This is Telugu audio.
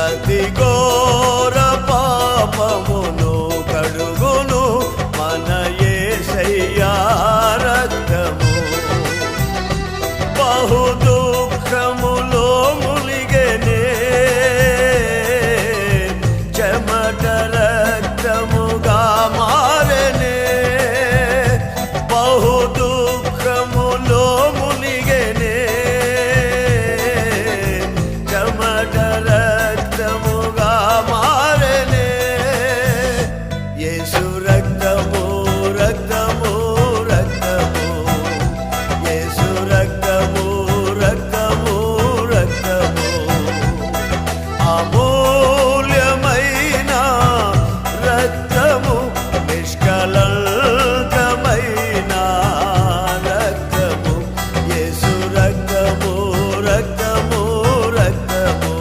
ప్రతి ఘోర పాపమును కడుగును మన యేసయ్యా రక్తము. బహు దుఃఖములో ములిగెనే చెమట రక్తముగా మారెనే. బహు దుఃఖములో ములిగెనే చెమట రక్తముగా మారెనే. యేసు రక్తము రక్తము రక్తము, యేసు రక్తము రక్తము రక్తము.